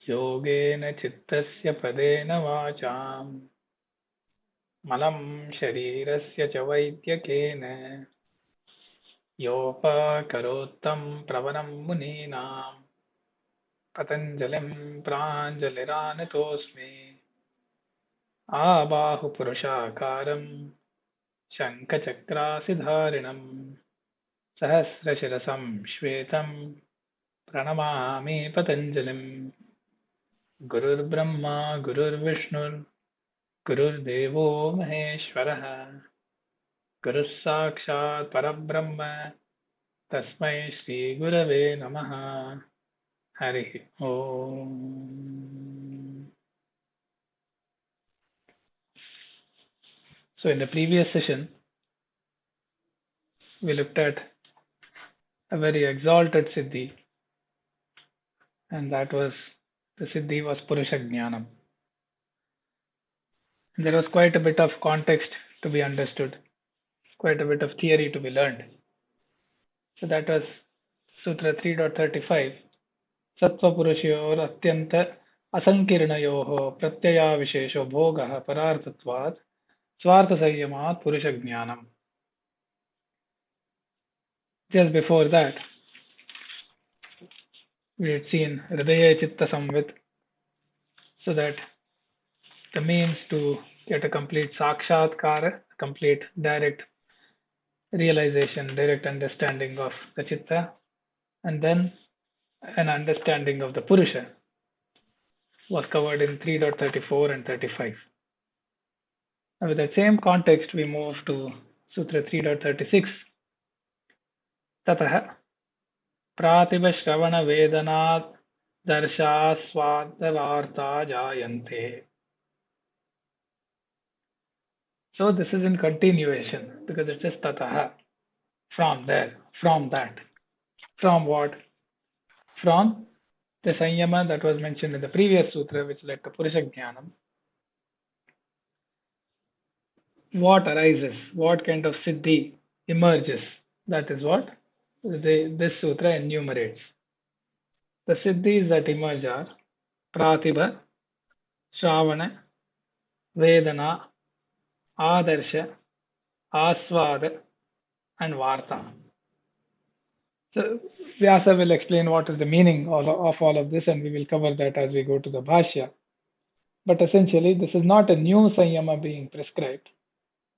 योगेन चित्तस्य पदेन वाचाम् मलं शरीरस्य च वैद्यकेन योपकरोत्तं प्रवरं मुनीनां पतञ्जलिं प्राञ्जलिरानतोऽस्मि आबाहुपुरुषाकारं शङ्खचक्रासिधारिणं सहस्रशिरसं श्वेतं प्रणमामि पतञ्जलिम् गुरुर्ब्रह्मा गुरुर्विष्णुर्गुरुर्देवो महेश्वरः गुरुः साक्षात् परब्रह्म तस्मै श्रीगुरवे नमः हरिः ओम्. So in the previous session, we looked at a very exalted siddhi, and that was the siddhi was Purusha Jnanam. And there was quite a bit of context to be understood, quite a bit of theory to be learned. So that was Sutra 3.35. Sattva Purushayor Atyanta Asankirnayoho Pratyaya Vishesho Bhogaha Parartatvat Swartha Sanyamat Purusha Jnanam. Just before that, we had seen Hridaya Chitta Samvit, so that the means to get a complete sakshatkara, complete direct realization, direct understanding of the chitta, and then an understanding of the Purusha was covered in 3.34 and 35. And with that same context, we move to Sutra 3.36. tataḥ prātibhaśrāvaṇavedanādarśāsvādavārtā jāyante. So this is in continuation because it says tataḥ, from there, from that. From what? From the sanyama that was mentioned in the previous sutra, which led to Purusha Jnanam. What arises? What kind of siddhi emerges? That is what this sutra enumerates. The siddhis that emerge are pratibha, shravana, vedana, ādarsha, āsvāda, and vārtā. So Vyasa will explain what is the meaning of all of this, and we will cover that as we go to the bhashya. But essentially, this is not a new sanyama being prescribed.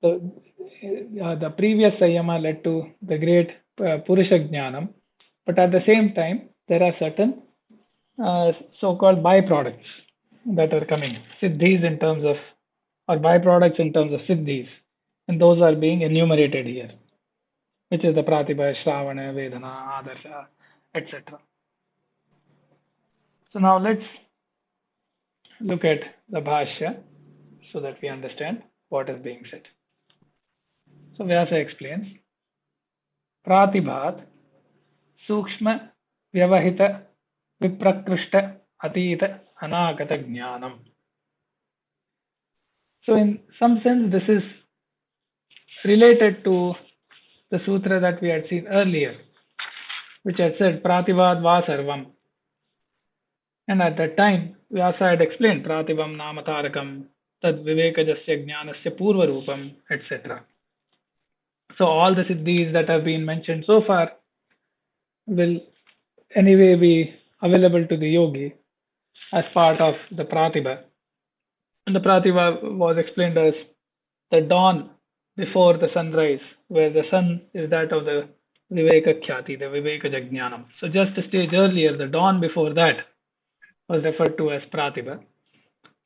The previous sanyama led to the great Purusha Jnanam, but at the same time, there are certain so-called byproducts that are coming, siddhis in terms of, or byproducts in terms of siddhis, and those are being enumerated here, which is the pratibha, shravana, vedana, ādarsha, etc. So now let's look at the bhashya so that we understand what is being said. So Vyasa explains, pratibhat sukshma vyavahita viprakrishta atita anagata jnanam. So in some sense, this is related to the sutra that we had seen earlier, which had said pratibhat va sarvam. And at that time, Vyasa had explained pratibham namatarakam tad vivekajasya jnanasya purva rupam, etc. So all the siddhis that have been mentioned so far will anyway be available to the yogi as part of the pratibha. And the pratibha was explained as the dawn before the sunrise, where the sun is that of the viveka khyati, the viveka jnanam. So just a stage earlier, the dawn before that was referred to as pratibha.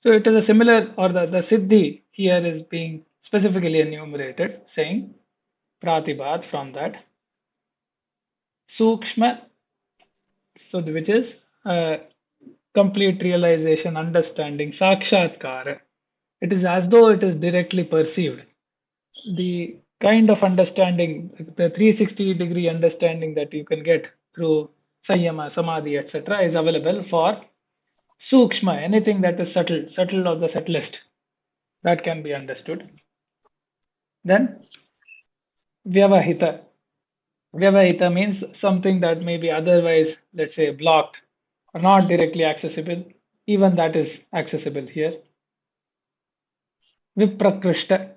So it is a similar, or the siddhi here is being specifically enumerated, saying pratibhat, from that. Sukshma, so which is complete realization, understanding, sakshatkara. It is as though it is directly perceived. The kind of understanding, the 360-degree understanding that you can get through Sanyama, Samadhi, etc. is available for Sukshma, anything that is subtle or the subtlest, that can be understood. Then Vyavahita. Vyavahita means something that may be otherwise, let's say, blocked or not directly accessible. even that is accessible here. Viprakrishta,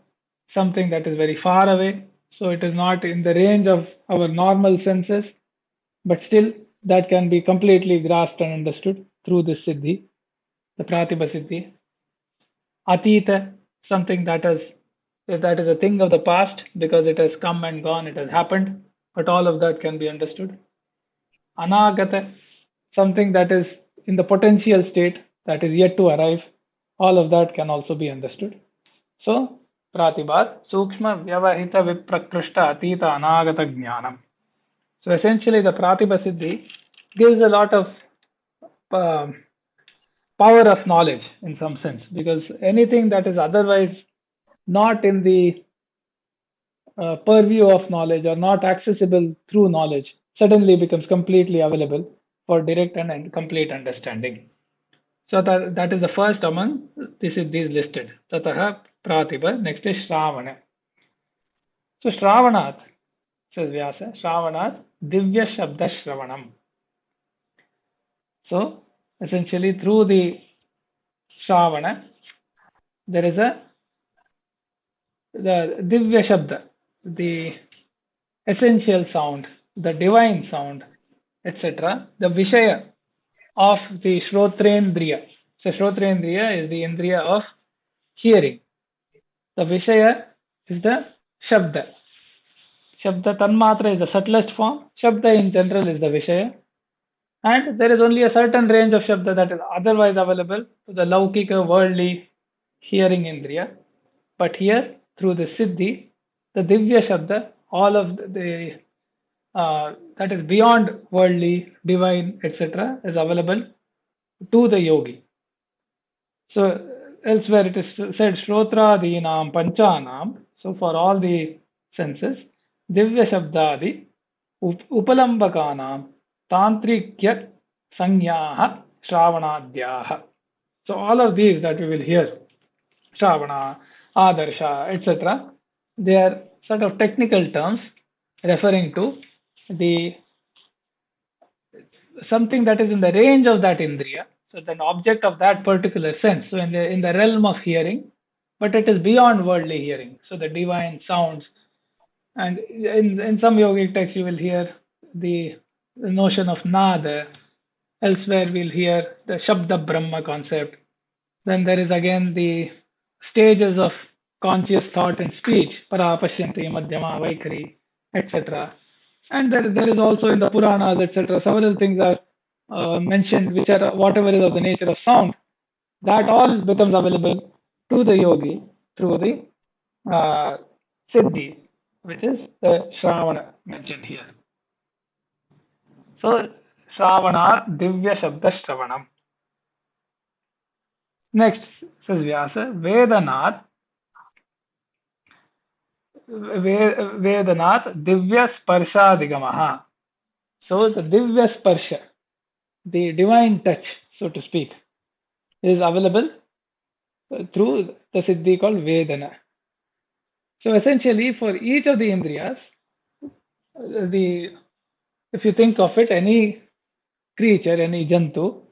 something that is very far away, so it is not in the range of our normal senses, but still that can be completely grasped and understood through this siddhi, the pratibha siddhi. Atita, something that is a thing of the past because it has come and gone, it has happened, but all of that can be understood. Anagata, something that is in the potential state that is yet to arrive, all of that can also be understood. So, pratibhat, sukshma, vyavahita, viprakrishta, atita, anagata, jnanam. So essentially the pratibha siddhi gives a lot of power of knowledge in some sense, because anything that is otherwise not in the purview of knowledge or not accessible through knowledge suddenly becomes completely available for direct and complete understanding. So that is the first among the siddhis listed. Tataḥ pratibha. Next is Shravana. So Shravanat, says Vyasa, Shravanat divya shabda shravanam. So essentially through the Shravana there is the divya shabda, the essential sound, the divine sound, etc., the vishaya of the shrotrendriya. So shrotrendriya is the indriya of hearing. The vishaya is the shabda. Shabda tanmatra is the subtlest form. Shabda in general is the vishaya. And there is only a certain range of shabda that is otherwise available to the laukika, worldly hearing indriya. But here, through the siddhi, the divya shabda, all of the that is beyond worldly, divine, etc., is available to the yogi. So elsewhere it is said Shrotradinam Panchanam. So for all the senses, Divya Shabdadi Upalambakanam Tantrikya Sanyaha Shravanadhyaha. So all of these that we will hear, Shravana, Adarsha, etc., they are sort of technical terms referring to the something that is in the range of that indriya, so the object of that particular sense, so in the realm of hearing, but it is beyond worldly hearing, so the divine sounds. And in some yogic texts you will hear the notion of nada, elsewhere we'll hear the shabda brahma concept. Then there is again the stages of conscious thought and speech, para pashyanti, madhyama, vaikari, etc. And there is also in the Puranas, etc., several things are mentioned which are whatever is of the nature of sound. That all becomes available to the yogi through the siddhi, which is the Shravana mentioned here. So, Shravanat Divya Shabda Shravanam. Next, says Vyasa, Vedanat Divya Sparshadigamaha. So the Divya Sparsha, the divine touch, so to speak, is available through the siddhi called Vedana. So essentially for each of the indriyas, if you think of it, any creature, any jantu,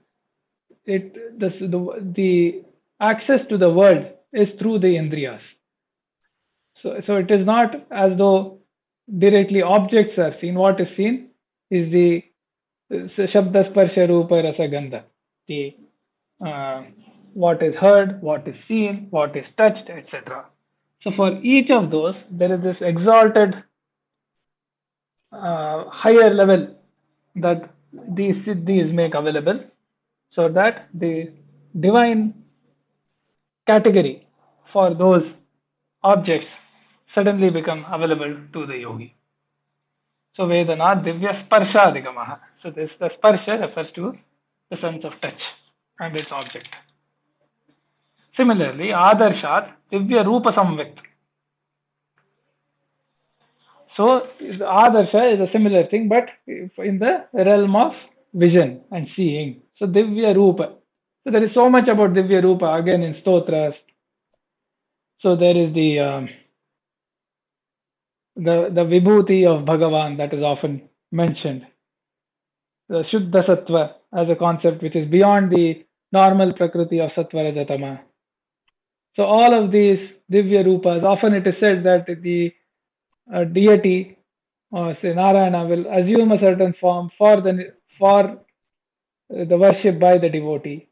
the access to the world is through the indriyas. So it is not as though directly objects are seen. What is seen is the shabda sparsha rupa rasa gandha, the what is heard, what is seen, what is touched, etc. So for each of those, there is this exalted higher level that these siddhis make available, so that the divine category for those objects suddenly become available to the yogi. So Vedana Divya Sparshadigamaha. So the sparsha refers to the sense of touch and its object. Similarly, Adarshat Divya Rupa Samvikt. So Adarsha is a similar thing, but in the realm of vision and seeing. So Divya Rupa. So there is so much about Divya Rupa again in Stotras. So there is the Vibhuti of Bhagavan that is often mentioned. The Shuddha Sattva as a concept which is beyond the normal prakriti of sattva rajatama. So all of these divya rupas, often it is said that the deity or say Narayana will assume a certain form for the worship by the devotee.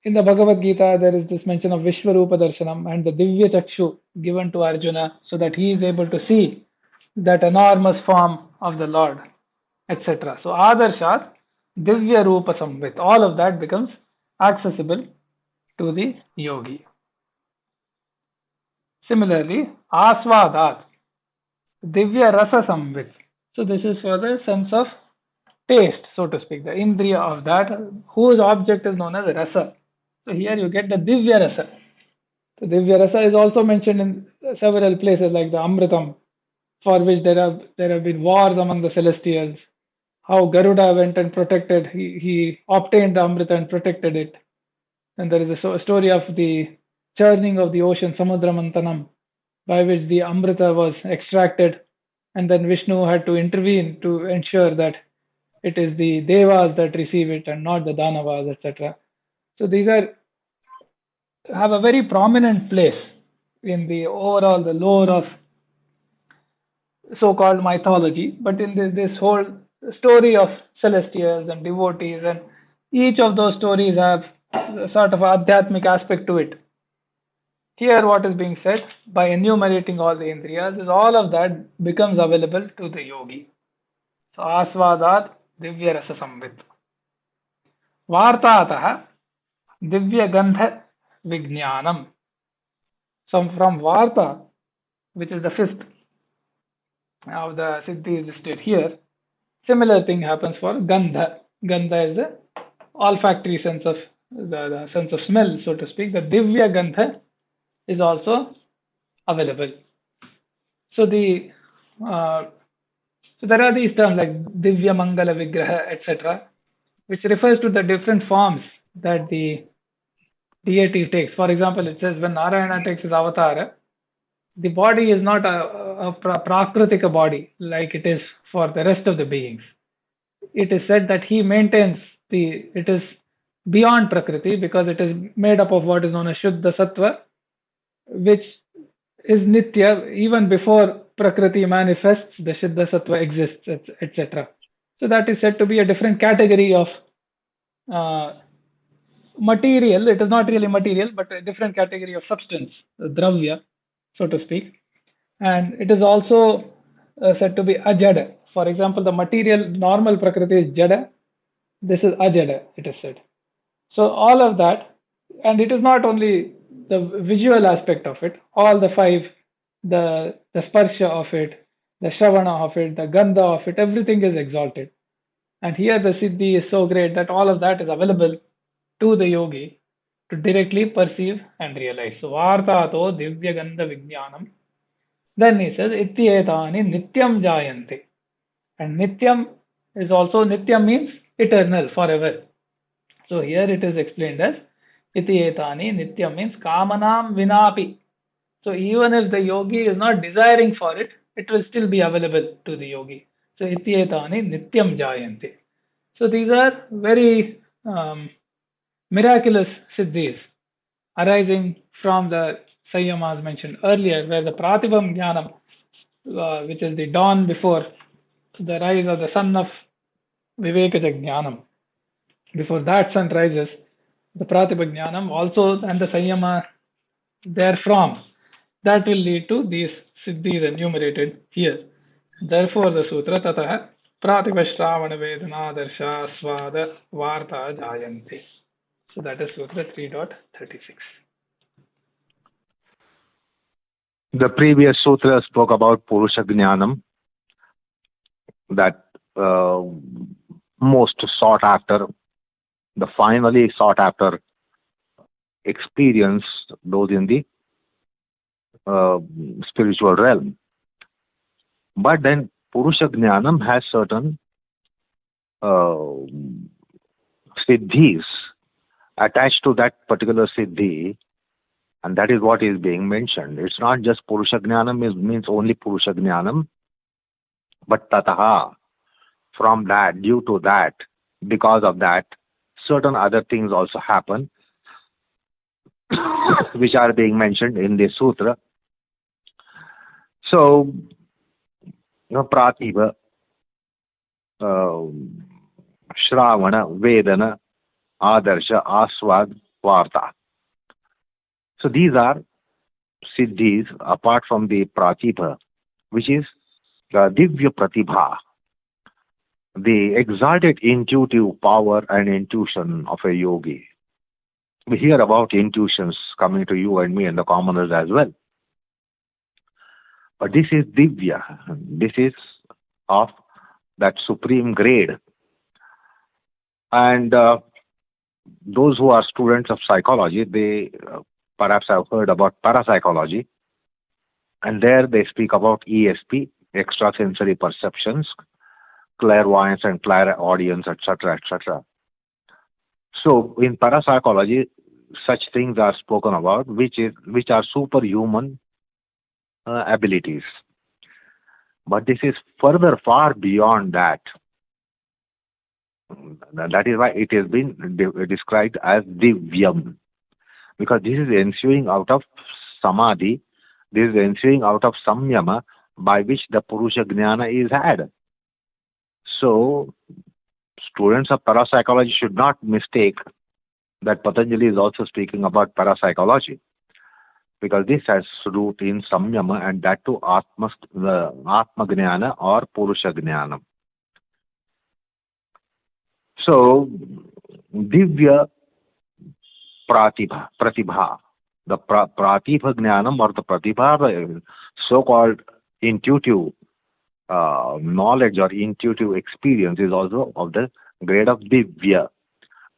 In the Bhagavad Gita, there is this mention of Vishwarupa Darshanam and the Divya Chakshu given to Arjuna so that he is able to see that enormous form of the Lord, etc. So Adarshat, Divya Rupa Samvit, all of that becomes accessible to the yogi. Similarly, Asvadat, Divya Rasa Samvit. So this is for the sense of taste, so to speak, the indriya of that, whose object is known as rasa. So here you get the Divya Rasa. So Divya Rasa is also mentioned in several places like the Amritam, for which there have been wars among the celestials. How Garuda went and protected, he obtained the Amrita and protected it. And there is a story of the churning of the ocean, Samudra Mantanam, by which the Amrita was extracted, and then Vishnu had to intervene to ensure that it is the Devas that receive it and not the Danavas, etc. So these have a very prominent place in the overall the lore of so-called mythology, but in this whole story of celestials and devotees, and each of those stories have a sort of adhyatmic aspect to it. Here what is being said by enumerating all the indriyas is all of that becomes available to the yogi. So asvadat divya rasa samvit. Vartātah divya gandha vijnanam. So from Varta, which is the fifth of the siddhis listed here, similar thing happens for Gandha. Gandha is the olfactory sense of the sense of smell, so to speak. The Divya Gandha is also available. So there are these terms like Divya Mangala Vigraha, etc., which refers to the different forms that the deity takes. For example, it says when Narayana takes his avatar, the body is not a prakritika body like it is for the rest of the beings. It is said that he maintains it is beyond prakriti because it is made up of what is known as Shuddha Sattva, which is nitya even before prakriti manifests, the Shuddha Sattva exists, etc. So that is said to be a different category of material. It is not really material, but a different category of substance, dravya, so to speak. And it is also said to be ajada. For example, the material normal prakriti is jada. This is ajada, it is said. So all of that, and it is not only the visual aspect of it, all the five, the sparsha of it, the shravana of it, the gandha of it, everything is exalted. And here the siddhi is so great that all of that is available to the yogi to directly perceive and realize. So Vartato divya gandha vijnanam. Then he says, Ityetani nityam jāyante. And nityam is also, nityam means eternal, forever. So here it is explained as Ityetani, nityam means kamanam vinapi. So even if the yogi is not desiring for it, it will still be available to the yogi. So Ityetani nityam jāyante. So these are very miraculous siddhis arising from the Sanyamas mentioned earlier, where the Pratibham Jnanam, which is the dawn before the rise of the sun of Vivekaja Jnanam, before that sun rises, the Pratibha Jnanam also, and the Sanyama therefrom, that will lead to these siddhis enumerated here. Therefore, the sutra tataḥ prātibhaśrāvaṇavedanādarśāsvādavārtā jāyante. So that is Sutra 3.36. The previous sutra spoke about Purusha Jnanam, that most sought after, the finally sought after experience, those in the spiritual realm. But then Purusha Jnanam has certain siddhis attached to that particular siddhi, and that is what is being mentioned. It's not just Purusha Jnanam means only Purusha Jnanam, but tataḥ, from that, due to that, because of that, certain other things also happen, which are being mentioned in the sutra. So, prātibha, shravana, vedana, ādarsha, āsvād, vārtā. So these are siddhis apart from the pratibha, which is divya pratibha, the exalted intuitive power and intuition of a yogi. We hear about intuitions coming to you and me and the commoners as well. But this is divya. This is of that supreme grade. And those who are students of psychology, they perhaps have heard about parapsychology. And there they speak about ESP, extrasensory perceptions, clairvoyance and clairaudience, etc., etc. So in parapsychology, such things are spoken about, which are superhuman abilities. But this is further far beyond that. That is why it has been described as divyam, because this is ensuing out of samadhi, this is ensuing out of samyama, by which the purusha jnana is had. So students of parapsychology should not mistake that Patanjali is also speaking about parapsychology, because this has root in samyama, and that too atma jnana or purusha jnana. So divya pratibha, the pratibha jnanam or the pratibha, so-called intuitive knowledge or intuitive experience, is also of the grade of divya,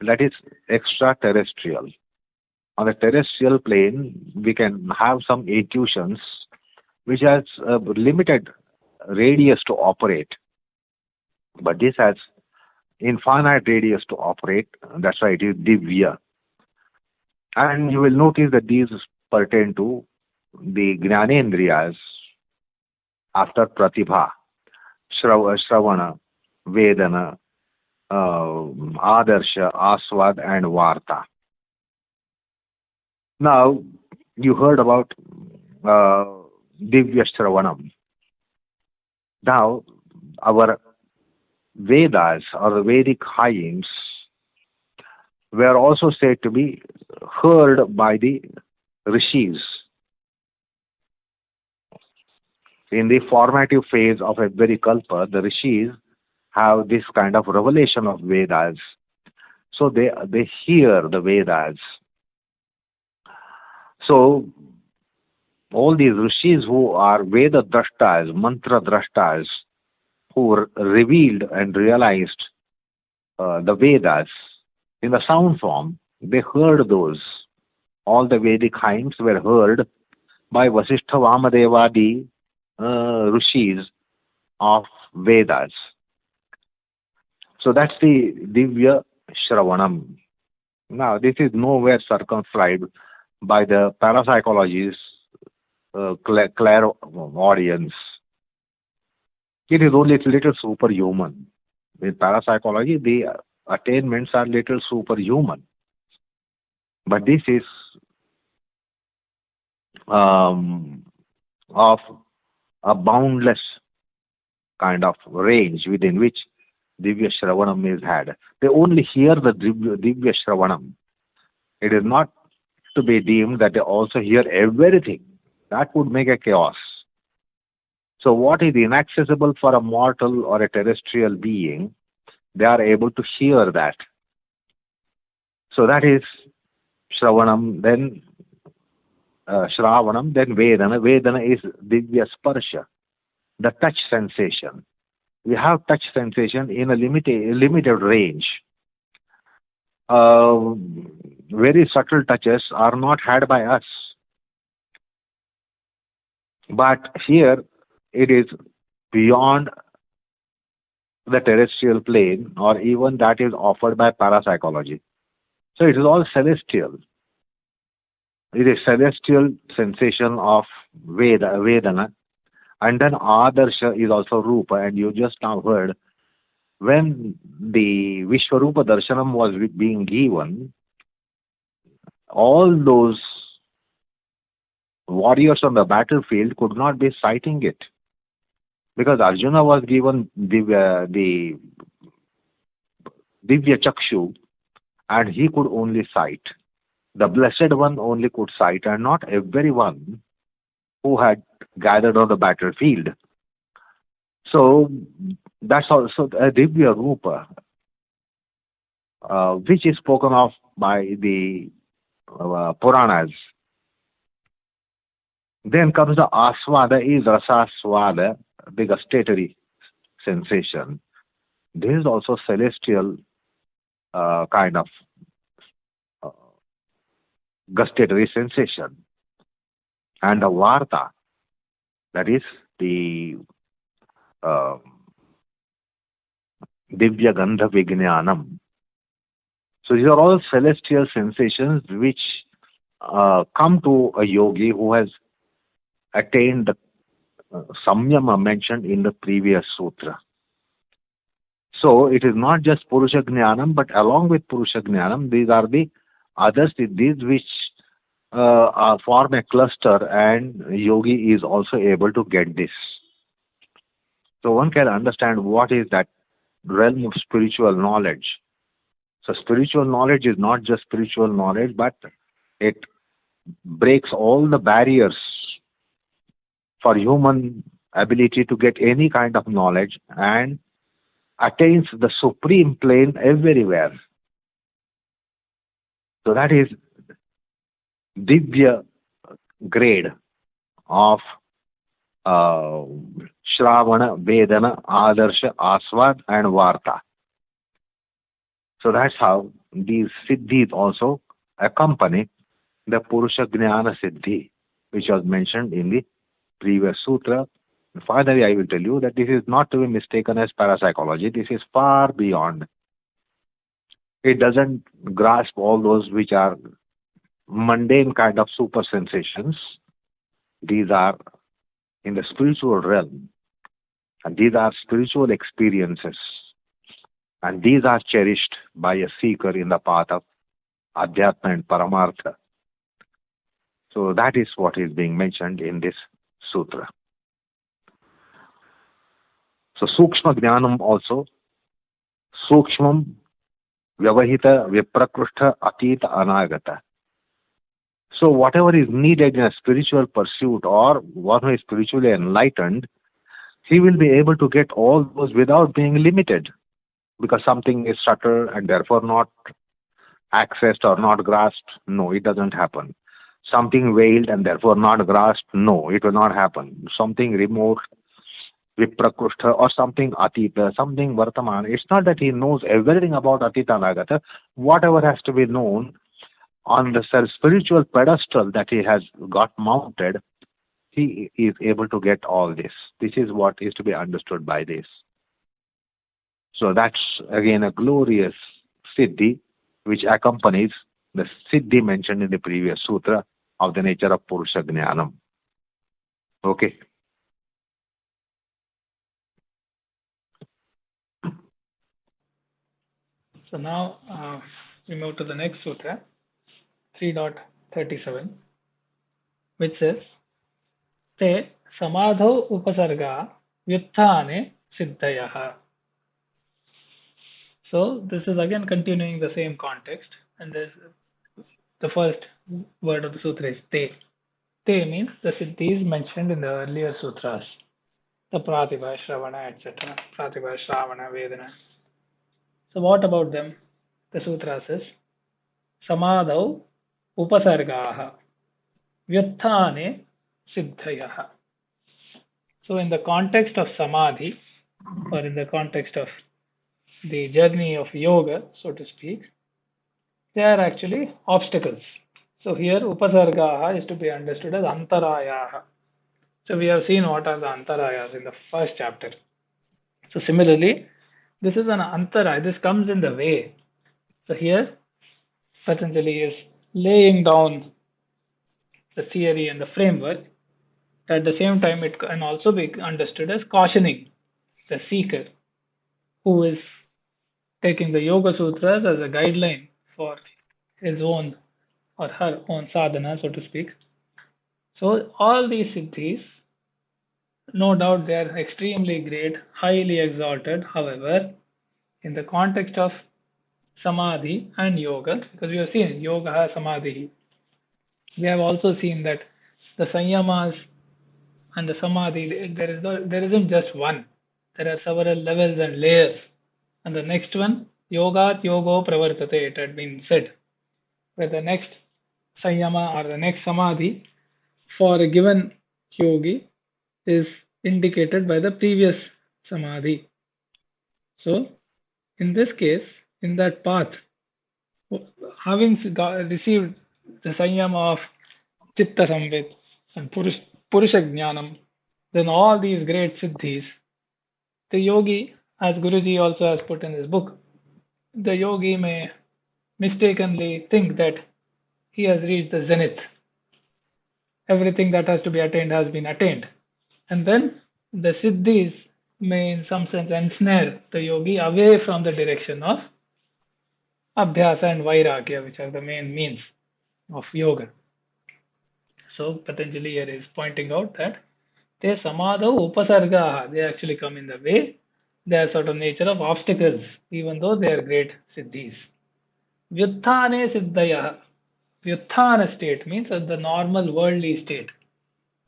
that is extraterrestrial. On the terrestrial plane, we can have some intuitions which has a limited radius to operate, but this has infinite radius to operate. That's why it is divya. And you will notice that these pertain to the jnanendriyas after pratibha, shravana, vedana, ādarsha, āsvād, and vārtā. Now, you heard about divya shravanam. Now, our Vedas or the Vedic hymns were also said to be heard by the rishis. In the formative phase of a Verikalpa, the rishis have this kind of revelation of Vedas. So they hear the Vedas. So all these rishis who are Veda drashtas, mantra drashtas, who revealed and realized the Vedas in the sound form, they heard those. All the Vedic hymns were heard by Vasishtha Vamadevadi rishis of Vedas. So that's the divya shravanam. Now, this is nowhere circumscribed by the parapsychology's clairaudience. It is only a little superhuman. In parapsychology, the attainments are little superhuman. But this is of a boundless kind of range within which divya shravanam is had. They only hear the divya shravanam. It is not to be deemed that they also hear everything. That would make a chaos. So what is inaccessible for a mortal or a terrestrial being, they are able to hear that. So that is shravanam, then shravanam, then vedana. Vedana is divya sparsha, the touch sensation. We have touch sensation in a limited range. Very subtle touches are not had by us. But here it is beyond the terrestrial plane, or even that is offered by parapsychology. So it is all celestial. It is celestial sensation of Vedana. And then Ādarsha is also Rupa, and you just now heard when the Vishwarupa Darshanam was being given, all those warriors on the battlefield could not be sighting it, because Arjuna was given the Divya Chakshu, and he could only sight. The Blessed One only could sight, and not everyone who had gathered on the battlefield. So that's also a Divya Rupa, which is spoken of by the Puranas. Then comes the Asvada, is Rasasvada, the gustatory sensation. This is also celestial kind of gustatory sensation. And the Varta, that is the Divya Gandha Vijnanam. So these are all celestial sensations which come to a yogi who has attained the samyama mentioned in the previous sutra. So it is not just Purusha Jnanam, but along with Purusha Jnanam, these are the other siddhis which form a cluster, and yogi is also able to get this. So one can understand what is that realm of spiritual knowledge. So spiritual knowledge is not just spiritual knowledge, but it breaks all the barriers for human ability to get any kind of knowledge, and attains the supreme plane everywhere. So that is Divya grade of Shravana, Vedana, Adarsha, Asvad and Varta. So that's how these siddhis also accompany the Purusha Jnana Siddhi, which was mentioned in the previous sutra. Finally, I will tell you that this is not to be mistaken as parapsychology. This is far beyond. It doesn't grasp all those which are mundane kind of super sensations. These are in the spiritual realm, and these are spiritual experiences, and these are cherished by a seeker in the path of Adhyatma and Paramartha. So that is what is being mentioned in this sutra. So Sukshma Jnanam also, Sukshmam Vyavahita Viprakrushtha Atita Anagata. So whatever is needed in a spiritual pursuit, or one who is spiritually enlightened, he will be able to get all those without being limited, because something is subtle and therefore not accessed or not grasped. No, it doesn't happen. Something veiled and therefore not grasped. No, it will not happen. Something remote, Viprakrushtha, or something Atita, something Vartaman. It's not that he knows everything about Atita Anagata. Whatever has to be known on the spiritual pedestal that he has got mounted, he is able to get all this. This is what is to be understood by this. So that's again a glorious siddhi which accompanies the siddhi mentioned in the previous sutra of the nature of Purusha Jnanam. Okay. So now we move to the next sutra, 3.37, which says, Te samādhāvupasargā vyutthāne siddhayaḥ. So this is again continuing the same context, and this, the first word of the sutra is te. Te means the siddhis mentioned in the earlier sutras, the prātibhaśrāvaṇa, etc. Prātibhaśrāvaṇavedanādarśāsvādavārtā. So what about them? The sutra says, samādhāvupasargā vyutthāne siddhayaḥ. So in the context of samadhi, or in the context of the journey of yoga, so to speak, they are actually obstacles. So here upasargaha is to be understood as antarayaha. So we have seen what are the antarayas in the first chapter. So similarly, this is an antaraya, this comes in the way. So here Patanjali is laying down the theory and the framework. At the same time, it can also be understood as cautioning the seeker who is taking the Yoga Sutras as a guideline for his own or her own sadhana, so to speak. So all these siddhis, no doubt they are extremely great, highly exalted. However, in the context of samadhi and yoga, because we have seen yoga samadhi, we have also seen that the sanyamas and the samadhi, there isn't just one. There are several levels and layers. And the next one, yogat yogo pravartate, it had been said, where the next sanyama or the next samadhi for a given yogi is indicated by the previous samadhi. So, in this case, in that path, having received the sanyama of chitta samvit and purusha jnanam, then all these great siddhis, the yogi, as Guruji also has put in his book, the yogi may mistakenly think that he has reached the zenith. Everything that has to be attained has been attained. And then the siddhis may in some sense ensnare the yogi away from the direction of abhyasa and vairagya, which are the main means of yoga. So Patanjali here is pointing out that they samādhāvupasargā, they actually come in the way. They are sort of nature of obstacles, even though they are great siddhis. Vyutthāne siddhayaḥ. Vyutthāna state means the normal worldly state,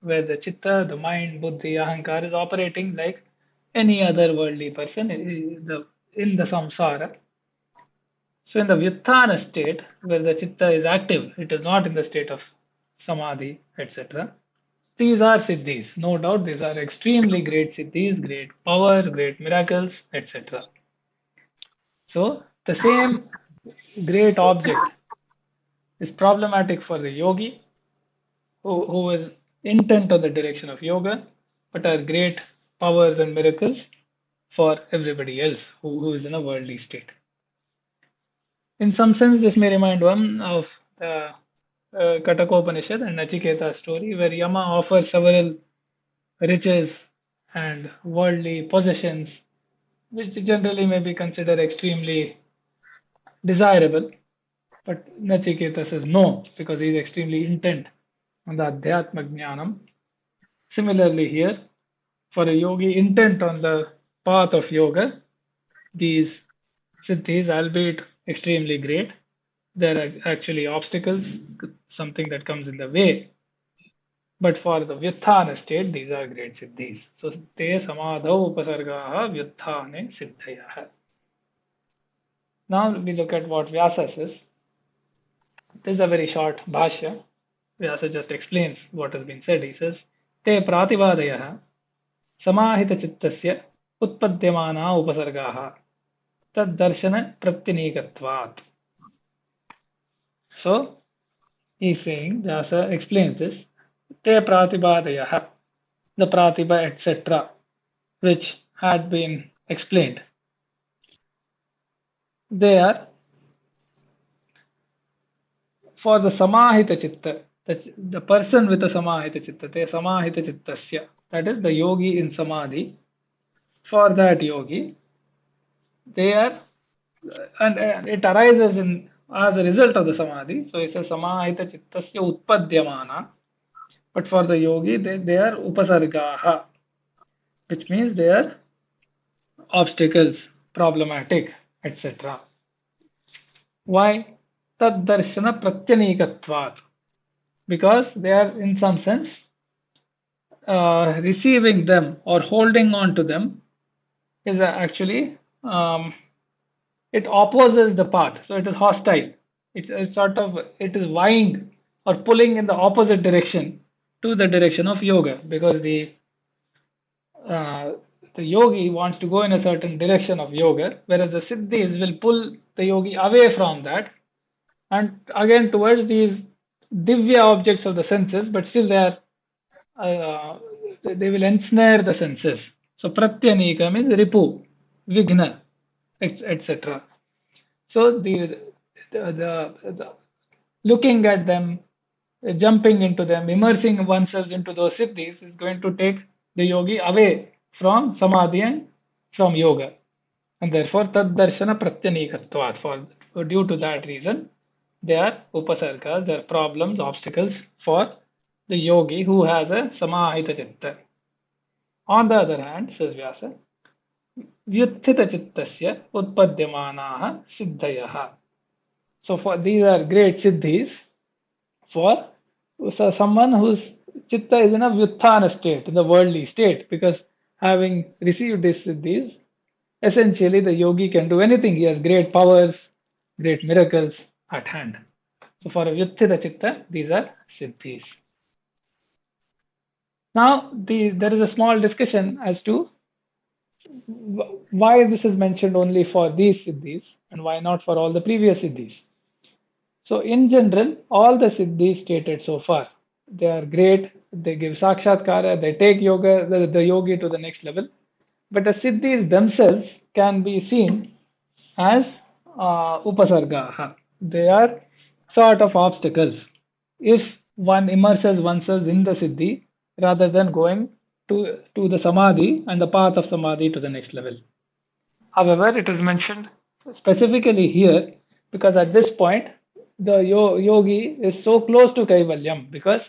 where the chitta, the mind, buddhi, ahankar is operating like any other worldly person in the samsara. So in the vyutthāna state, where the chitta is active, it is not in the state of samadhi, etc. These are siddhis. No doubt these are extremely great siddhis, great power, great miracles, etc. So the same great object is problematic for the yogi who is intent on the direction of yoga, but are great powers and miracles for everybody else who is in a worldly state. In some sense, this may remind one of the Katakopanishad and Nachiketa story, where Yama offers several riches and worldly possessions, which generally may be considered extremely desirable. But Nachiketa says no, because he is extremely intent on the Adhyatma Jnanam. Similarly here, for a yogi intent on the path of yoga, these siddhis, albeit extremely great, there are actually obstacles, something that comes in the way. But for the vyutthāna state, these are great siddhis. So, te samādhāvupasargā vyutthāne siddhayaḥ. Now we look at what Vyasa says. This is a very short bhashya. Vyasa just explains what has been said. He says, te prātibhaśrāvaṇavedanādarśāsvādavārtā samāhita cittasya utpadyamānā upasargāha tad darshana pratyanikatvat. So, he is saying, Vyasa explains this, te prātibhaśrāvaṇavedanādarśāsvādavārtā, the pratibha, etc., which had been explained. They are for the samāhita citta, the person with a samāhita citta, te samāhita cittasya, that is the yogi in samadhi. For that yogi, they are, and it arises as a result of the samadhi. So it says samāhita cittasya utpadyamāna. But for the yogi, they are upasargāha, which means they are obstacles, problematic, etc. Why? Tad darshana pratyanikatvat. Because they are in some sense receiving them or holding on to them is actually it opposes the path, so it is hostile. It is vying or pulling in the opposite direction to the direction of yoga, because the yogi wants to go in a certain direction of yoga, whereas the siddhis will pull the yogi away from that and again towards these divya objects of the senses, but still they will ensnare the senses. So pratyanika means ripu, vighna, etc. So the looking at them, jumping into them, immersing oneself into those siddhis is going to take the yogi away from samadhi and from yoga. And therefore, tad darshana pratyanikatvat. For due to that reason, they are upasargas, they are problems, obstacles for the yogi who has a samahita chitta. On the other hand, says Vyasa, vyutthita cittasya utpadyamanaha siddhayaḥ. So for these are great siddhis for someone whose chitta is in a vyutthāne state, in the worldly state, because having received these siddhis, essentially the yogi can do anything. He has great powers, great miracles at hand. So for a vyutthita chitta, these are siddhis. Now there is a small discussion as to why this is mentioned only for these siddhis and why not for all the previous siddhis. So in general, all the siddhis stated so far, they are great, they give sakshatkara, they take the yogi to the next level. But the siddhis themselves can be seen as upasargā. They are sort of obstacles. If one immerses oneself in the siddhi rather than going to the samadhi and the path of samadhi to the next level. However, it is mentioned specifically here because at this point the yogi is so close to kaivalyam, because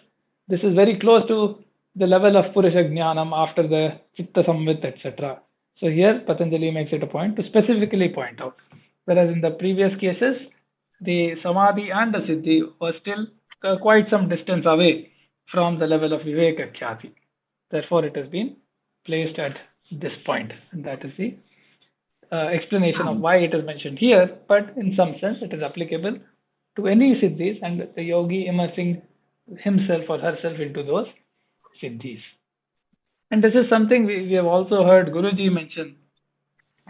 this is very close to the level of purusha jnanam after the chitta samvit, etc. So here Patanjali makes it a point to specifically point out. Whereas in the previous cases, the samadhi and the siddhi were still quite some distance away from the level of viveka khyati. Therefore, it has been placed at this point, and that is the explanation of why it is mentioned here. But in some sense, it is applicable to any siddhis and the yogi immersing himself or herself into those siddhis. And this is something we have also heard Guruji mention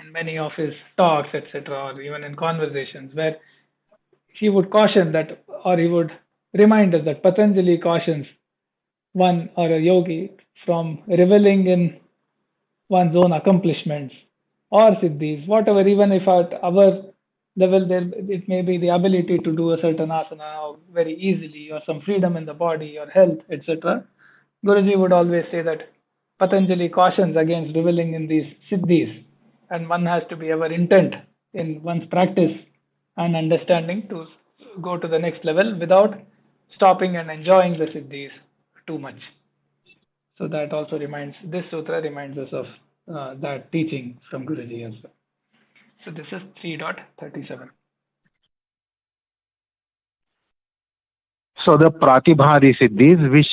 in many of his talks, etc., or even in conversations, where he would caution that, or he would remind us that Patanjali cautions one or a yogi from reveling in one's own accomplishments or siddhis, whatever, even if at our level it may be the ability to do a certain asana very easily, or some freedom in the body or health, etc. Guruji would always say that Patanjali cautions against reveling in these siddhis, and one has to be ever intent in one's practice and understanding to go to the next level without stopping and enjoying the siddhis too much. So that also this sutra reminds us of that teaching from Guruji as well. So this is 3.37. So the pratibhāri siddhis, which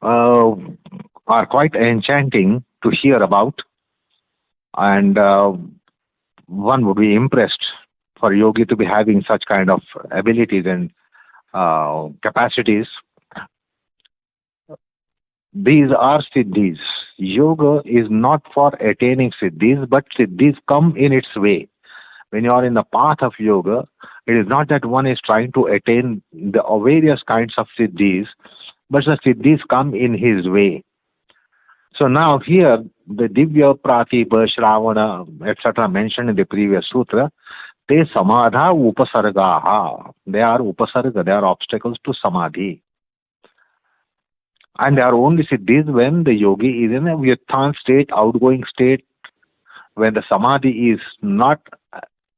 are quite enchanting to hear about, and one would be impressed for yogi to be having such kind of abilities and capacities. These are siddhis. Yoga is not for attaining siddhis, but siddhis come in its way. When you are in the path of yoga, it is not that one is trying to attain the various kinds of siddhis, but the siddhis come in his way. So now here, the divya, prātibhaśrāvaṇa, etc. mentioned in the previous sutra, they samādhāvupasargā. They are upasarga, they are obstacles to samadhi. And they are only siddhis when the yogi is in a vyutthāne state, outgoing state, when the samadhi is not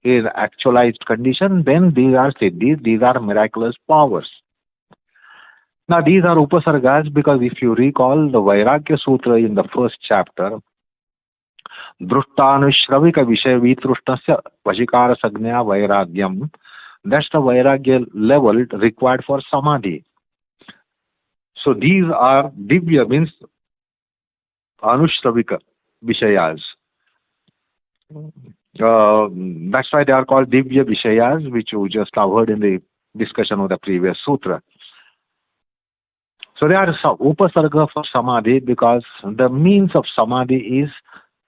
in actualized condition, then these are siddhis, these are miraculous powers. Now these are upasargas because if you recall the Vairagya Sutra in the first chapter, drushtānuśravika vishaya vitrushtasya vashikara sagnya vairagyam, that's the vairagya level required for samadhi. So these are divya, means anushravika vishayas. That's why they are called divya vishayas, which you just have heard in the discussion of the previous sutra. So they are upasarga for samadhi because the means of samadhi is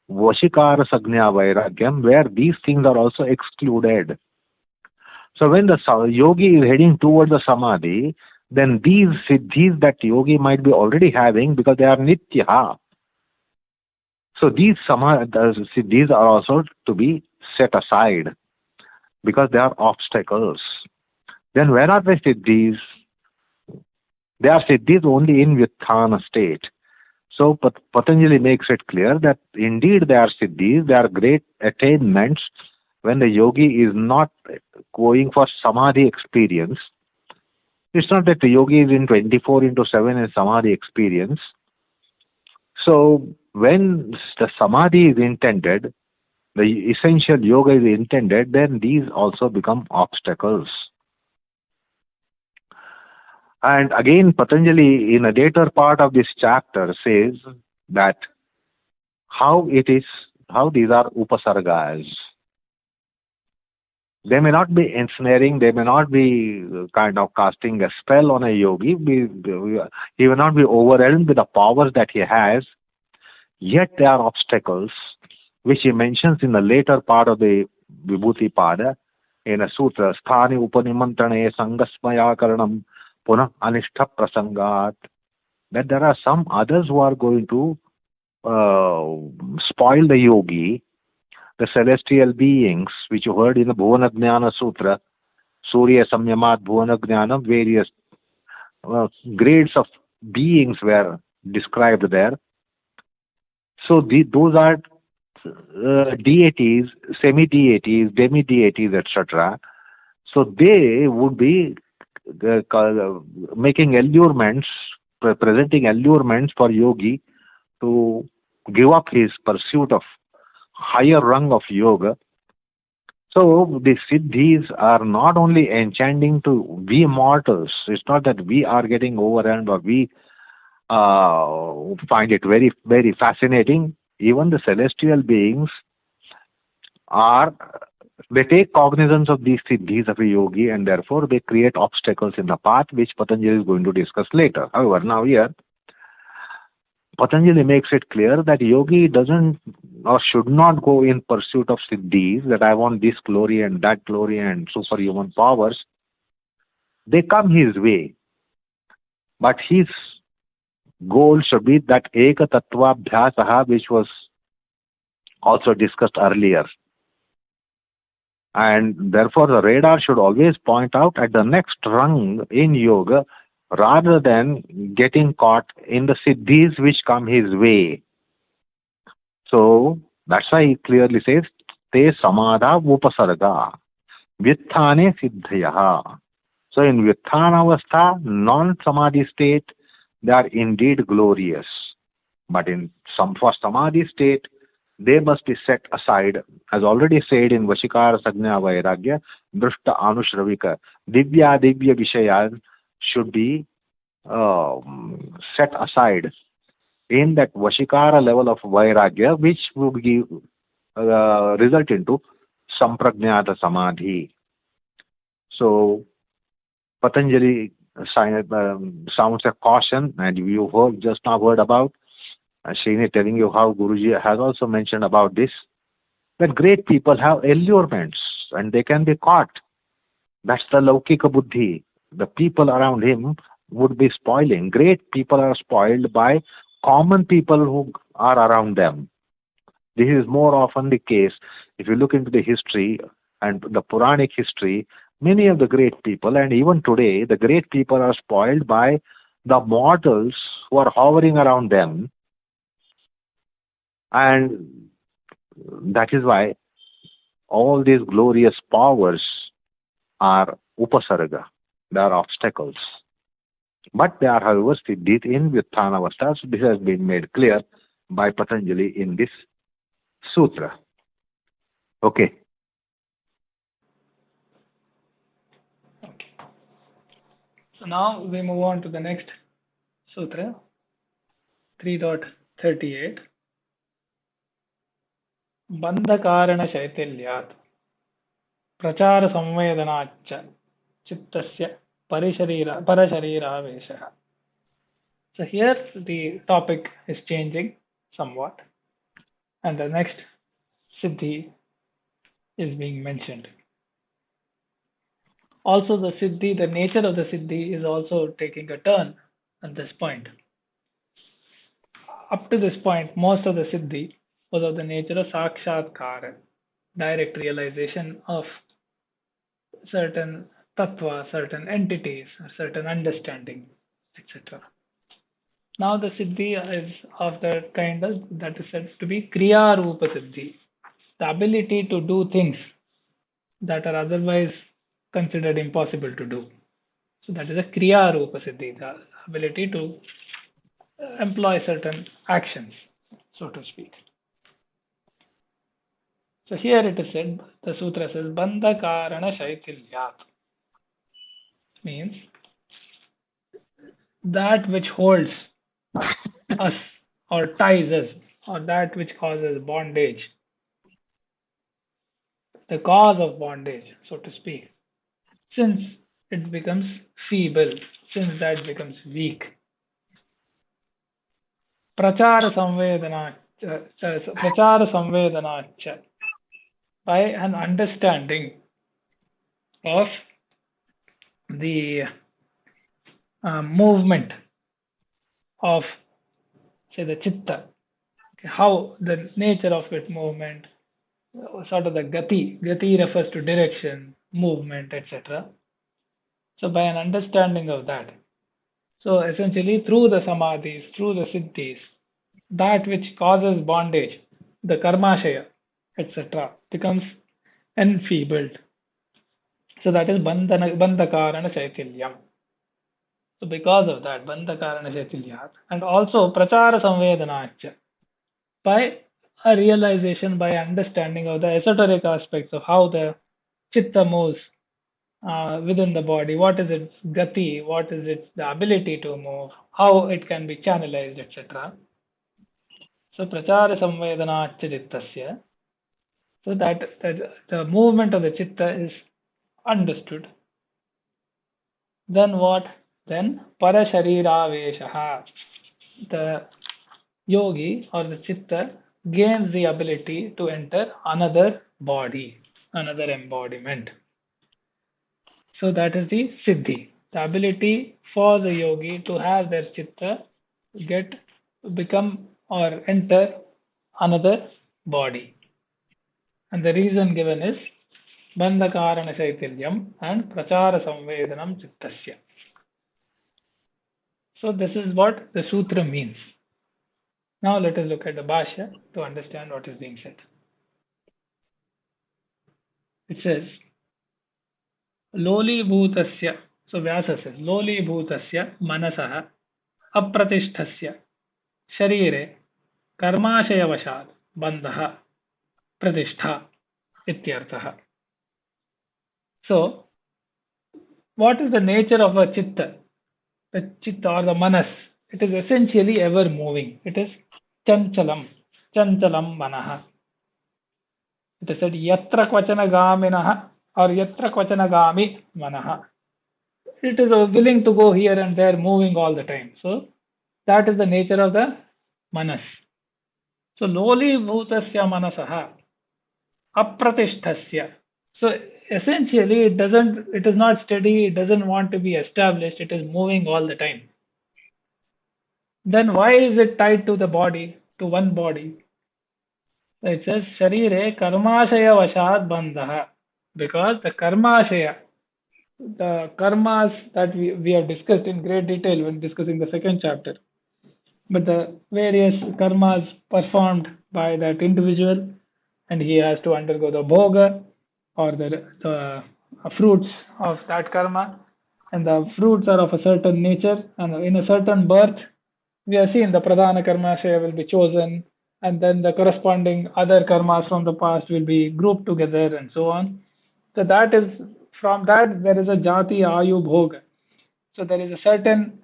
vashikara sagnya vairagyam, where these things are also excluded. So when the yogi is heading towards the samadhi, then these siddhis that yogi might be already having, because they are nitya, so these siddhis are also to be set aside because they are obstacles. Then where are the siddhis? They are siddhis only in vyutthāna state. So Patanjali makes it clear that indeed they are siddhis, they are great attainments when the yogi is not going for samadhi experience. It's not that the yogi is in 24 into 7 in samadhi experience. So when the samadhi is intended, the essential yoga is intended, then these also become obstacles. And again, Patanjali in a later part of this chapter says that how these are upasargas. They may not be ensnaring, they may not be kind of casting a spell on a yogi, he will not be overwhelmed with the powers that he has, yet they are obstacles, which he mentions in the later part of the Vibhuti Pada, in a sutra, sthani upanimantrane sangasmaya karanam punah anishtha prasangat, that there are some others who are going to spoil the yogi, the celestial beings, which you heard in the Bhuvana Jnana Sutra, Surya Samyamat Bhuvana Jnanam, various grades of beings were described there. So those are deities, semi-deities, demi-deities, etc. So they would be making allurements, presenting allurements for yogi to give up his pursuit of higher rung of yoga. So the siddhis are not only enchanting to we mortals. It's not that we are getting overwhelmed or we find it very, very fascinating. Even the celestial beings they take cognizance of these siddhis of a yogi, and therefore they create obstacles in the path, which Patanjali is going to discuss later. However, now here, Patanjali makes it clear that yogi doesn't or should not go in pursuit of siddhis, that I want this glory and that glory and superhuman powers. They come his way, but his goal should be that eka tattva abhyasaha, which was also discussed earlier. And therefore the radar should always point out at the next rung in yoga, rather than getting caught in the siddhis which come his way. So that's why he clearly says, te samādhāvupasargā, vyutthāne siddhayaḥ. So in vyutthāna avastha, non-samadhi state, they are indeed glorious. But for samadhi state, they must be set aside, as already said in Vashikara Sajñā Vairagya, Drishta Anushravika, Divya Vishayas should be set aside in that Vashikara level of Vairagya, which will give result into Samprajñāta Samadhi. So Patanjali sounds a caution, and you just now heard about Srineet telling you how Guruji has also mentioned about this, that great people have allurements and they can be caught. That's the Laukika Buddhi. The people around him would be spoiling. Great people are spoiled by common people who are around them. This is more often the case. If you look into the history and the Puranic history, many of the great people, and even today, the great people are spoiled by the mortals who are hovering around them. And that is why all these glorious powers are upasarga. They are obstacles. But they are, however, siddhis in vyutthāna avastha. So this has been made clear by Patanjali in this sutra. Okay. So now we move on to the next sutra, 3.38. बंधकारණ शैथिल्यात् प्रचार संवेदनाच्च cittasya paraśarīrāveśaḥ. So here the topic is changing somewhat, and the next siddhi is being mentioned. Also the siddhi, the nature of the siddhi is also taking a turn at this point. Up to this point, most of the siddhi was of the nature of sakshatkara, direct realization of certain tattva, certain entities, certain understanding, etc. Now the siddhi is of the kind that is said to be kriya rupa siddhi, the ability to do things that are otherwise considered impossible to do. So that is a kriya rupa siddhi, the ability to employ certain actions, so to speak. So here it is said, the sutra says, bandha karana shaitilyat, means that which holds us or ties us, or that which causes bondage, the cause of bondage, so to speak, since it becomes feeble, since that becomes weak. Prachara samvedanacha, by an understanding of the movement of, say, the chitta, how the nature of its movement, sort of the gati. Gati refers to direction, movement, etc. So by an understanding of that, so essentially through the samadhis, through the siddhis, that which causes bondage, the karmashaya, etc., becomes enfeebled. So that is bandhakarana chaitilyam. So because of that, bandhakarana chaitilyat, and also prachara samvedanacha, by a realization, by understanding of the esoteric aspects of how the chitta moves within the body, what is its gati, what is its the ability to move, how it can be channelized, etc. So prachara samvedanacha cittasya, so that the movement of the chitta is understood. Then what? Then paraśarīrāveśaḥ, the yogi or the chitta gains the ability to enter another body, another embodiment. So that is the siddhi, the ability for the yogi to have their chitta become or enter another body. And the reason given is bandhakarana chaitilyam and prachara samvedanam cittasya. So this is what the sutra means. Now let us look at the bhashya to understand what is being said. It says, lolibhutasya, so Vyasa says, lolibhutasya manasah apratishthasya sharire karmashayavashat bandha pratishtha ityartha. So, what is the nature of a chitta? The chitta or the manas, it is essentially ever moving. It is chanchalam manaha. It is said yatra kvachana gaminaha or yatra kvachana gami manaha. It is willing to go here and there, moving all the time. So that is the nature of the manas. So loli bhutasya manasaha apratishthasya. So essentially it is not steady, it doesn't want to be established, it is moving all the time. Then why is it tied to the body, to one body? It says sharire karmashaya vashat bandha, because the karmashaya, the karmas that we have discussed in great detail when discussing the second chapter, but the various karmas performed by that individual, and he has to undergo the bhoga or the fruits of that karma, and the fruits are of a certain nature, and in a certain birth we have seen the pradhana karmashaya will be chosen, and then the corresponding other karmas from the past will be grouped together and so on. So that is, from that there is a jati ayu bhoga. So there is a certain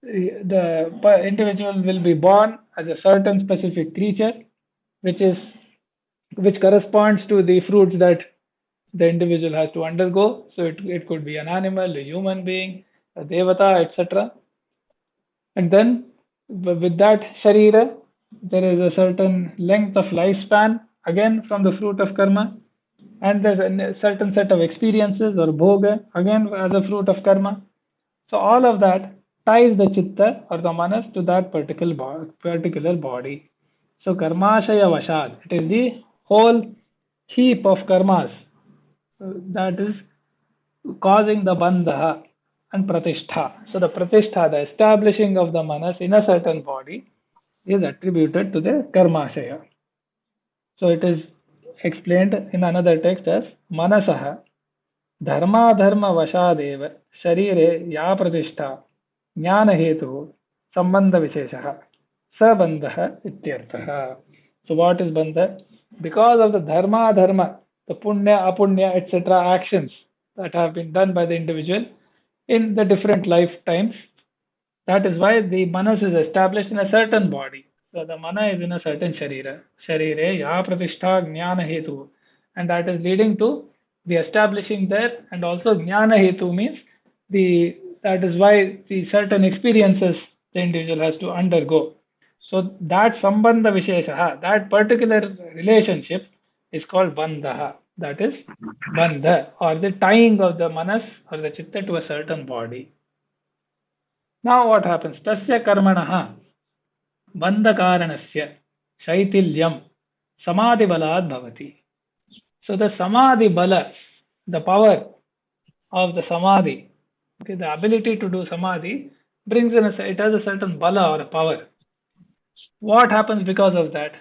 the individual will be born as a certain specific creature, which corresponds to the fruits that the individual has to undergo. So it could be an animal, a human being, a devata, etc. And then with that sharira, there is a certain length of lifespan, again from the fruit of karma, and there's a certain set of experiences or bhoga, again as a fruit of karma. So all of that ties the chitta or the manas to that particular body. So karmashaya vashat, it is the whole heap of karmas that is causing the bandha, and pratishtha. So the pratishtha, the establishing of the manas in a certain body, is attributed to the karmashaya. So it is explained in another text as manasaha dharma dharma vashadeva sharire ya pratishtha jnana hetu sambandha visheshaha sabandha ityarthaha. So what is bandha? Because of the dharma, the punya, apunya, etc. actions that have been done by the individual in the different lifetimes, that is why the manas is established in a certain body. So the mana is in a certain sharira. Sharire ya pratishtha jnana hetu. And that is leading to the establishing there, and also jnana hetu means that is why the certain experiences the individual has to undergo. So that sambandha visheshaha, that particular relationship is called bandha. That is bandha, or the tying of the manas or the chitta to a certain body. Now what happens? Tasya karmanaha bandha karanasya shaitilyam samadhi balad bhavati. So the samadhi bala, the power of the samadhi, okay, the ability to do samadhi brings in it has a certain bala or a power. What happens because of that?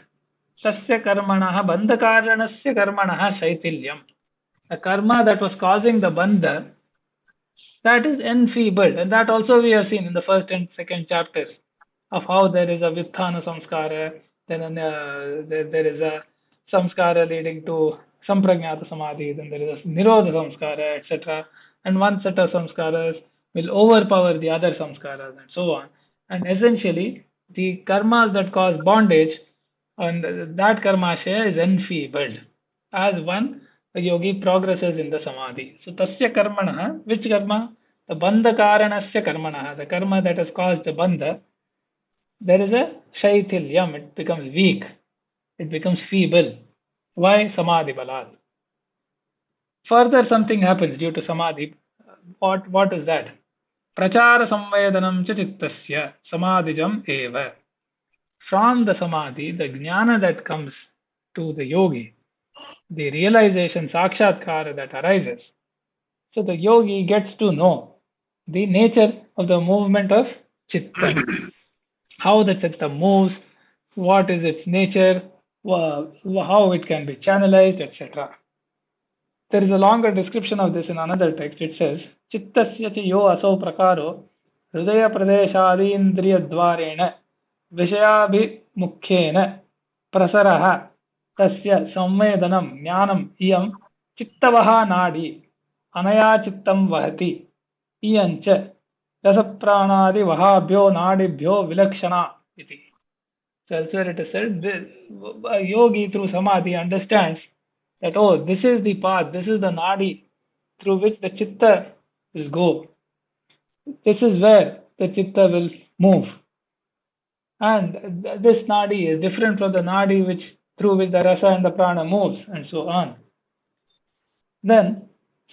Tasya karmanaha bandha karanasya karmanaha shaitilyam. The karma that was causing the bandha, that is enfeebled, and that also we have seen in the first and second chapters of how there is a vyutthāne samskara, then there is a samskara leading to sampragnata samadhi, then there is a nirodha samskara, etc. And one set of samskaras will overpower the other samskaras and so on. And essentially, the karmas that cause bondage, and that karmashaya is enfeebled as a yogi progresses in the samadhi. So tasya karmanaha, which karma? The bandha karanasya karmanaha, the karma that has caused the bandha, there is a shaitilyam, it becomes weak, it becomes feeble. Why? Samadhi balad. Further something happens due to samadhi. What is that? Prachara samvedanam cha cittasya samadhijam eva. From the samadhi, the jnana that comes to the yogi, the realization, sakshatkara that arises. So the yogi gets to know the nature of the movement of chitta, how the chitta moves, what is its nature, how it can be channelized, etc. There is a longer description of this in another text. It says, cittasya cha yo aso prakaro hridaya pradeshādīndriya dvārena vishayabhimukkhena prasaraha tasya samvedanam jnanam iyam chittavaha nadi anaya chittam vahati iyancha rasapranadi vahabhyo nadibhyo vilakshana iti. So elsewhere it is said, a yogi through samadhi understands that, oh, this is the path, this is the nadi through which the chitta will go. This is where the chitta will move. And this nadi is different from the nadi through which the rasa and the prana moves, and so on. Then,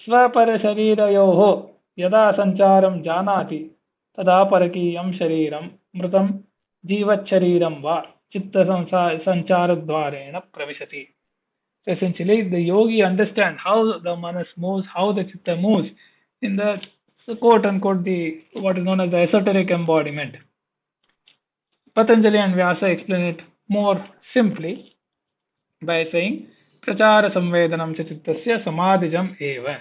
paraśarīrāveśaḥ yada sancharam janati tada parakiyam shariram mritam jivat shariram va chitta sancharadvarena pravishati. So essentially, the yogi understands how the manas moves, how the chitta moves in the quote unquote what is known as the esoteric embodiment. Patanjali and Vyasa explain it more simply by saying prachara samvedanam cha cittasya samadhijam eva.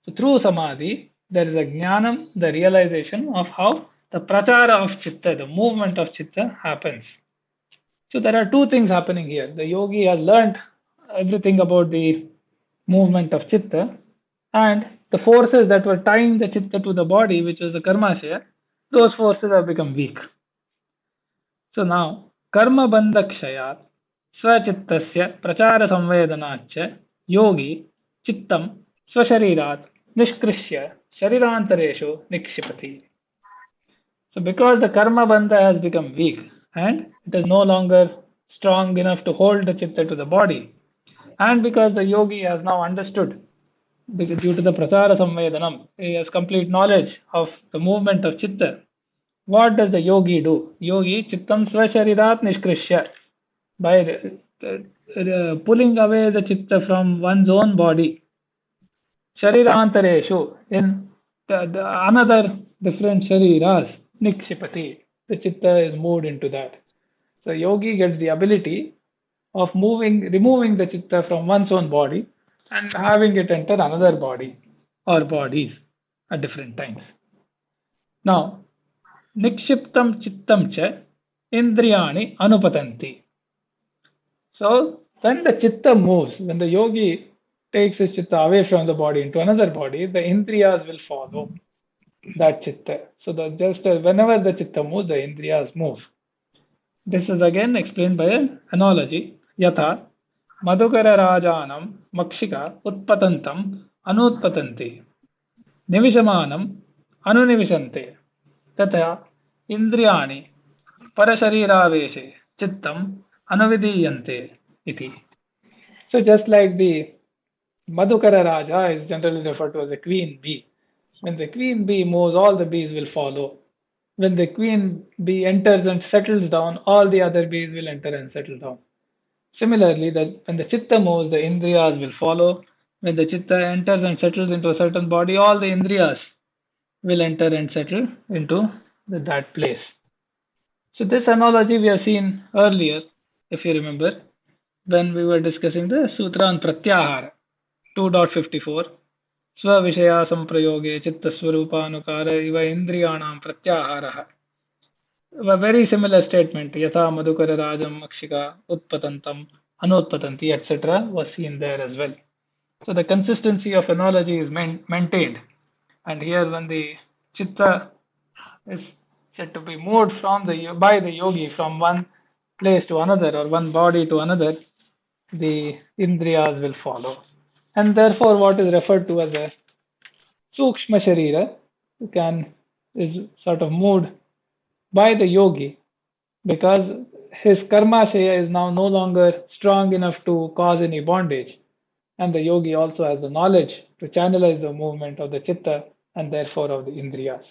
So through samadhi, there is a jnanam, the realization of how the prachara of chitta, the movement of chitta happens. So there are two things happening here. The yogi has learnt everything about the movement of chitta, and the forces that were tying the chitta to the body, which is the karmashaya, those forces have become weak. So now, karma bandhakshayat svachittasya prachara samvedanāccha yogi chittam svasharirat nishkrishya sharirantareshu nikshipati. So because the karma bandha has become weak and it is no longer strong enough to hold the chitta to the body, and because the yogi has now understood, due to the prachara samvedanam, he has complete knowledge of the movement of chitta, what does the yogi do? Yogi chittam svasharirat nishkrishya, by pulling away the chitta from one's own body, sharirantareshu, in another different shariras, nikshipati. The chitta is moved into that. So yogi gets the ability of removing the chitta from one's own body and having it enter another body or bodies at different times. Now, nikshiptam chittam cha indriyani anupatanti. So, when the chitta moves, when the yogi takes his chitta away from the body into another body, the indriyas will follow that chitta. So, whenever the chitta moves, the indriyas move. This is again explained by an analogy. Yatha madhukara rajanam makshika utpatantam anutpatanti nivishamanam anunivishante tata indriyani paraśarīrāveśaḥ chittam anuvidiyante iti. So just like the Madhukara Raja is generally referred to as the queen bee. When the queen bee moves, all the bees will follow. When the queen bee enters and settles down, all the other bees will enter and settle down. Similarly, when the chitta moves, the indriyas will follow. When the chitta enters and settles into a certain body, all the indriyas will enter and settle into that place. So this analogy we have seen earlier, if you remember, when we were discussing the Sutra on Pratyahara, 2.54. Svavishaya samprayoge chittasvarūpānukāra iva indriyanam pratyaharaha. A very similar statement, yatha madhukara rajam makshika utpatantam anutpatanti, etc. was seen there as well. So the consistency of analogy is maintained. And here when the chitta is said to be moved by the yogi from one place to another or one body to another, the indriyas will follow. And therefore what is referred to as a sukshma sharira is sort of moved by the yogi because his karmasaya is now no longer strong enough to cause any bondage. And the yogi also has the knowledge to channelize the movement of the chitta and therefore of the indriyas.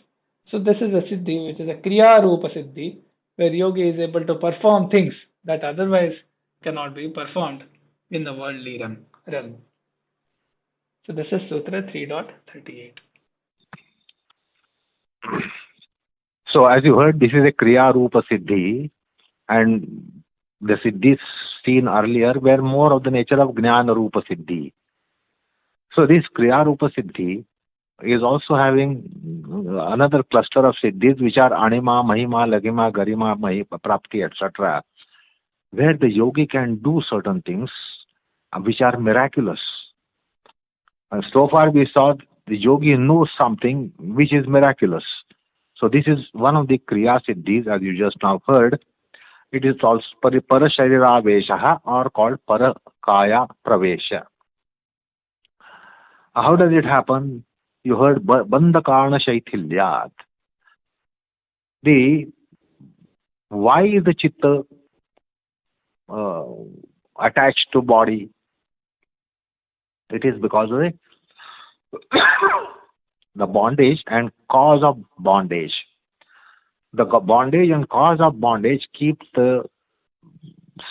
So this is a siddhi which is a kriya rupa siddhi, where yogi is able to perform things that otherwise cannot be performed in the worldly realm. So this is Sutra 3.38. So as you heard, this is a kriya rupa siddhi, and the siddhis seen earlier were more of the nature of jnana rupa siddhi. So this kriya rupa siddhi is also having another cluster of siddhis which are anima, mahima, lagima, garima, prapti, etc., where the yogi can do certain things which are miraculous. And so far we saw the yogi knows something which is miraculous. So this is one of the kriya siddhis, as you just now heard. It is also paraśarīrāveśaḥ or called parakaya pravesha. How does it happen? You heard bandhakarana shaithilyat. Why is the chitta attached to body? It is because of the bondage and cause of bondage. The bondage and cause of bondage keeps the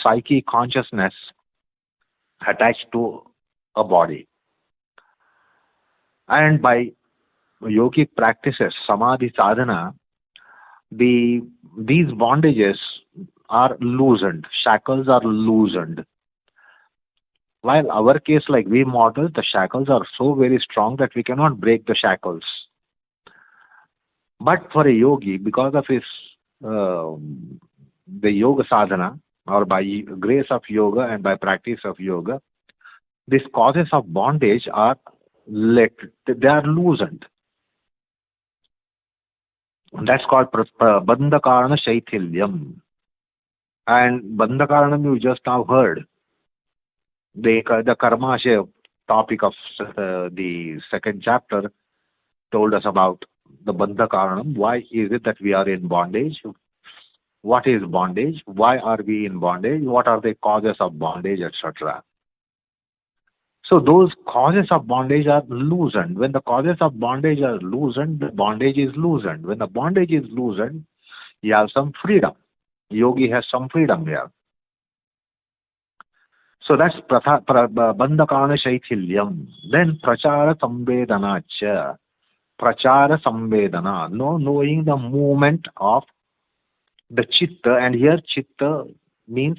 psyche consciousness attached to a body. And by yogic practices, samadhi sadhana, these bondages are loosened, shackles are loosened. While our case, like we mortals, the shackles are so very strong that we cannot break the shackles. But for a yogi, because of his the yoga sadhana, or by grace of yoga and by practice of yoga, these causes of bondage are loosened. That's called bandhakarana shaithilyam. And bandhakaranam you just now heard. The karmasya topic of the second chapter told us about the bandhakaranam. Why is it that we are in bondage? What is bondage? Why are we in bondage? What are the causes of bondage, etc.? So those causes of bondage are loosened. When the causes of bondage are loosened, the bondage is loosened. When the bondage is loosened, you have some freedom. Yogi has some freedom here. So that's bandhakarana shaithilyam. Then prachara samvedanacha. prachara samvedana, knowing the movement of the chitta, and here chitta means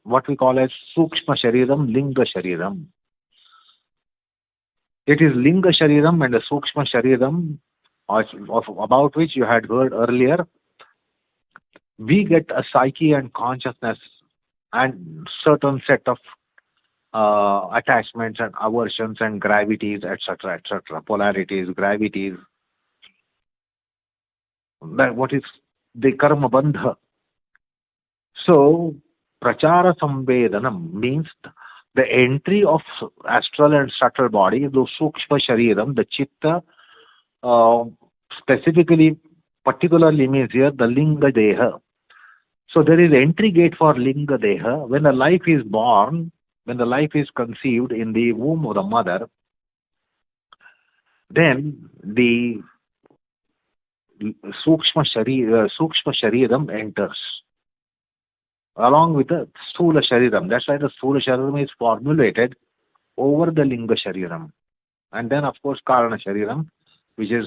what we call as sukshma shariram, linga shariram. It is linga shariram and the sukshma shariram about which you had heard earlier. We get a psyche and consciousness and certain set of attachments and aversions and gravities, etc., polarities, gravities. What is the karma bandha? So, prachara samvedanam means the entry of astral and subtle body, the sukshma shariram, the chitta, particularly means here the linga deha. So there is entry gate for linga deha. When the life is born, when the life is conceived in the womb of the mother, then the sukshma shariram enters along with the sthula shariram. That's why the sthula shariram is formulated over the linga shariram. And then of course karana shariram, which is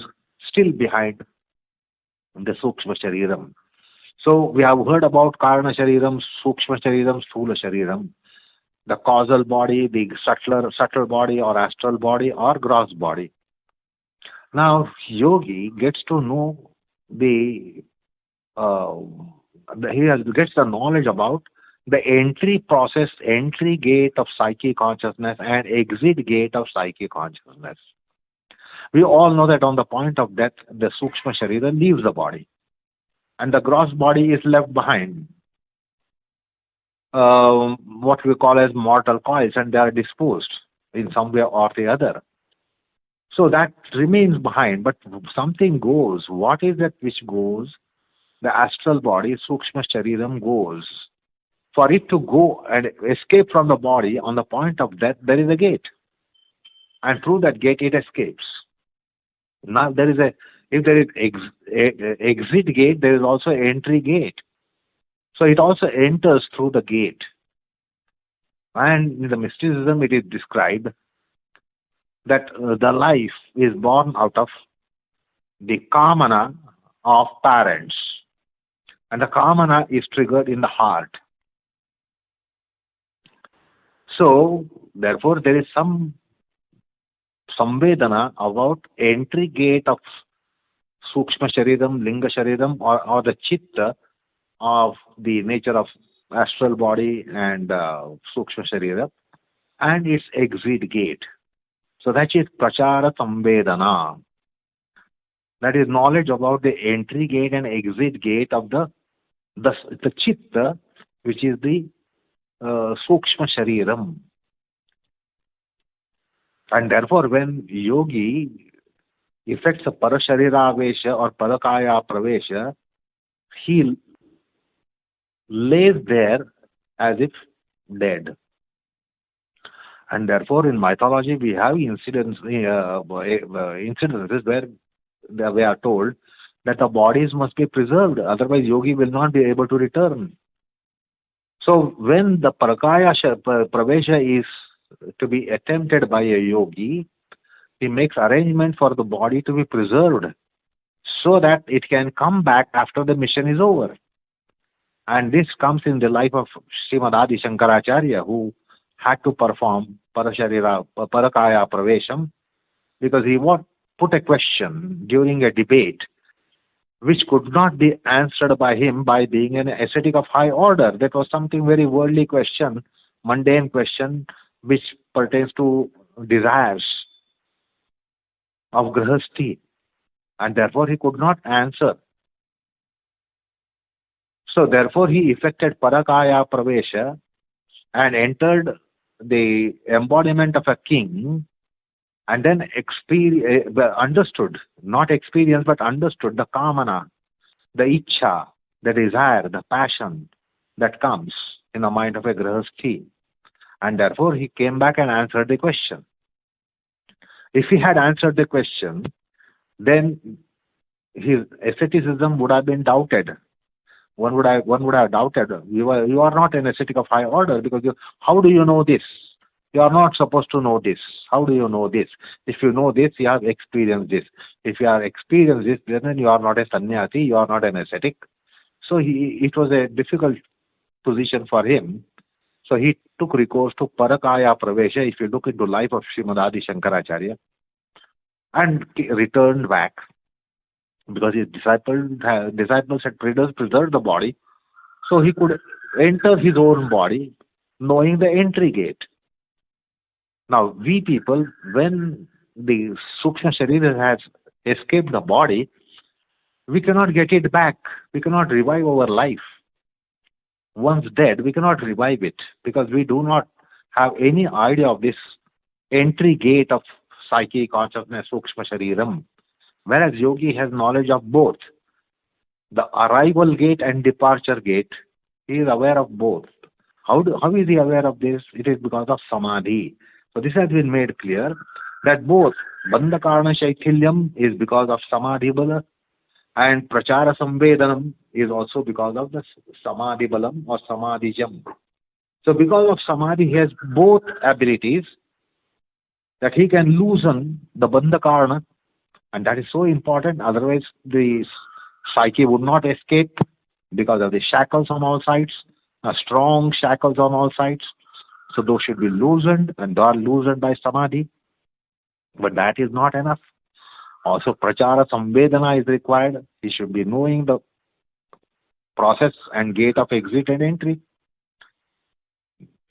still behind the sukshma shariram. So we have heard about karana shariram, sukshma shariram, sthula shariram, the causal body, the subtle body or astral body or gross body. Now yogi gets to know he gets the knowledge about the entry gate of psychic consciousness and exit gate of psychic consciousness. We all know that on the point of death, the sukshma sharira leaves the body and the gross body is left behind. What we call as mortal coils, and they are disposed in some way or the other. So that remains behind, but something goes. What is that which goes? The astral body, sukshma shariram, goes. For it to go and escape from the body on the point of death, there is a gate. And through that gate, it escapes. Now, if there is exit gate, there is also entry gate. So it also enters through the gate. And in the mysticism, it is described that the life is born out of the kamana of parents. And the kamana is triggered in the heart. So, therefore, there is some samvedana about entry gate of sukshma shariram, linga shariram, or the chitta of the nature of astral body and sukshma sharira, and its exit gate. So that is prachara samvedana. That is knowledge about the entry gate and exit gate of the chitta, which is the sukshma shariram. And therefore, when yogi effects a paraśarīrāveśaḥ or parakaya pravesha, he lays there as if dead. And therefore, in mythology, we have incidences where we are told that the bodies must be preserved, otherwise yogi will not be able to return. So when the parakaya pravesha is to be attempted by a yogi, he makes arrangement for the body to be preserved so that it can come back after the mission is over. And this comes in the life of Srimad Adi Shankaracharya, who had to perform parakaya pravesham because he put a question during a debate which could not be answered by him by being an ascetic of high order. That was something very worldly question, mundane question, which pertains to desires of grihasti, and therefore he could not answer. So therefore he effected parakaya pravesha and entered the embodiment of a king, and then understood, not experienced, but understood the kamana, the ichha, the desire, the passion that comes in the mind of a grihasti. And therefore he came back and answered the question. If he had answered the question, then his asceticism would have been doubted. One would have doubted, you are not an ascetic of high order, because how do you know this? You are not supposed to know this. How do you know this? If you know this, you have experienced this. If you have experienced this, then you are not a sannyasi, you are not an ascetic. So it was a difficult position for him. So he took recourse to parakaya pravesha, if you look into life of Srimad Adi Shankaracharya, and returned back because his disciples had preserved the body, so he could enter his own body knowing the entry gate. Now, we people, when the Sukshma Sharira has escaped the body, we cannot get it back. We cannot revive our life. Once dead, we cannot revive it because we do not have any idea of this entry gate of psyche, consciousness, Sukshma Shariram. Whereas yogi has knowledge of both. The arrival gate and departure gate, he is aware of both. How is he aware of this? It is because of Samadhi. So this has been made clear that both Bandha Karana Shaithilyam is because of Samadhi Bala and Prachara Samvedanam is also because of the Samadhi Balam or Samadhijam. So because of Samadhi, he has both abilities that he can loosen the Bandha Karana, and that is so important. Otherwise, the psyche would not escape because of the shackles on all sides, strong shackles on all sides. So those should be loosened, and they are loosened by Samadhi. But that is not enough. Also, Prachara Samvedana is required. He should be knowing the process and gate of exit and entry.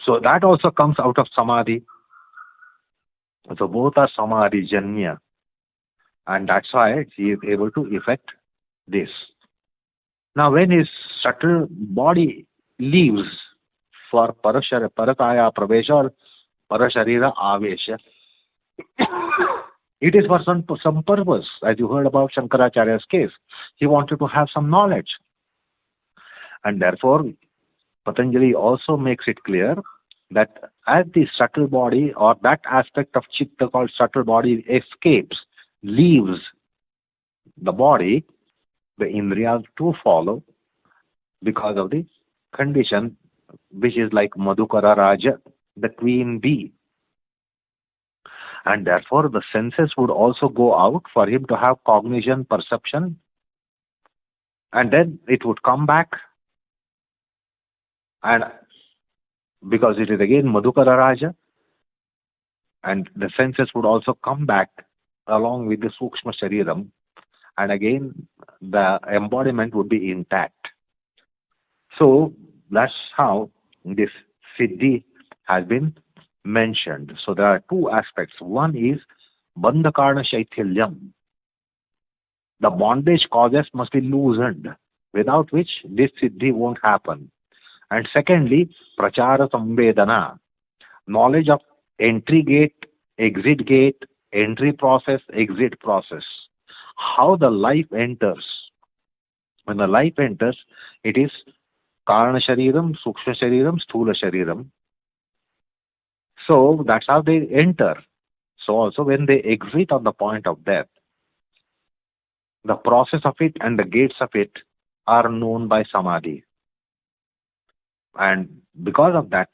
So that also comes out of Samadhi. So both are Samadhi Janya. And that's why he is able to effect this. Now, when his subtle body leaves for parakaya pravesha or paraśarīrāveśaḥ, it is for some purpose. As you heard about Shankaracharya's case, he wanted to have some knowledge. And therefore, Patanjali also makes it clear that as the subtle body or that aspect of chitta called subtle body escapes, leaves the body, the indriyas too follow because of the condition which is like Madhukara Raja, the queen bee. And therefore the senses would also go out for him to have cognition, perception, and then it would come back. And because it is again Madhukara Raja, and the senses would also come back along with the Sukshma Shariram, and again the embodiment would be intact. So that's how this Siddhi has been mentioned. So there are two aspects. One is Bandha Karana Shaithilyam. The bondage causes must be loosened, without which this Siddhi won't happen. And secondly, Prachara Samvedana, knowledge of entry gate, exit gate, entry process, exit process. How the life enters. When the life enters, it is Karana Shariram, Sukshma Shariram, Sthula Shariram. So that's how they enter. So also when they exit on the point of death, the process of it and the gates of it are known by Samadhi. And because of that,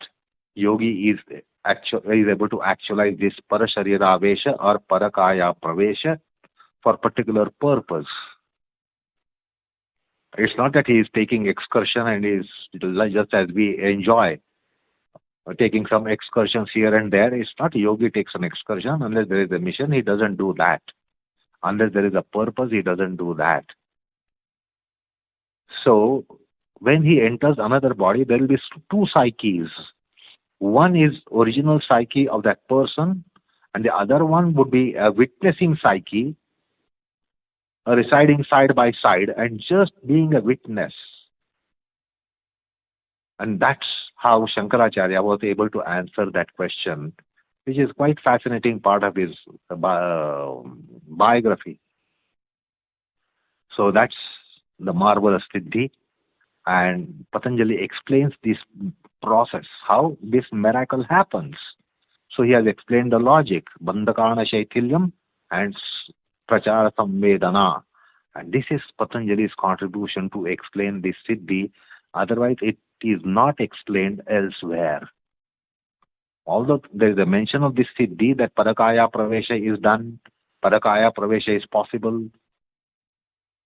yogi is able to actualize this paraśarīrāveśaḥ or parakaya pravesha for particular purpose. It's not that he is taking excursion and is just as we enjoy taking some excursions here and there. It's not a yogi takes an excursion unless there is a mission. He doesn't do that. Unless there is a purpose, he doesn't do that. So when he enters another body, there will be two psyches. One is original psyche of that person, and the other one would be a witnessing psyche, residing side by side and just being a witness. And that's how Shankaracharya was able to answer that question, which is quite fascinating part of his biography. So that's the marvelous Siddhi. And Patanjali explains this process, how this miracle happens. So he has explained the logic, Bandha Karana Shaithilyam and Prachara Samvedana. And this is Patanjali's contribution to explain this Siddhi. Otherwise, it is not explained elsewhere. Although there is a mention of this siddhi that parakaya pravesha is done, parakaya pravesha is possible,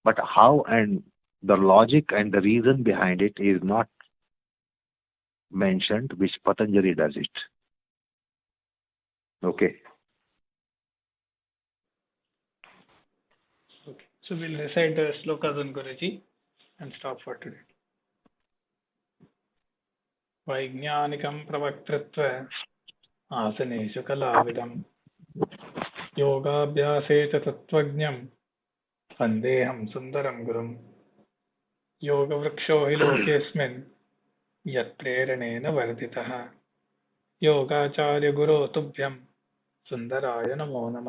but how and the logic and the reason behind it is not mentioned, which Patanjali does it. Okay. Okay. So we'll recite the slokas on Guruji and stop for today. Vaijñānikam pravakritva आसनेषु कलाविदम् योगाभ्यासे च तत्त्वज्ञम् वन्देऽहं सुन्दरं गुरुम् योगवृक्षो हि लोकेऽस्मिन् यत्प्रेरणेन वर्धितः योगाचार्य गुरो तुभ्यं सुन्दराय नमो नमः।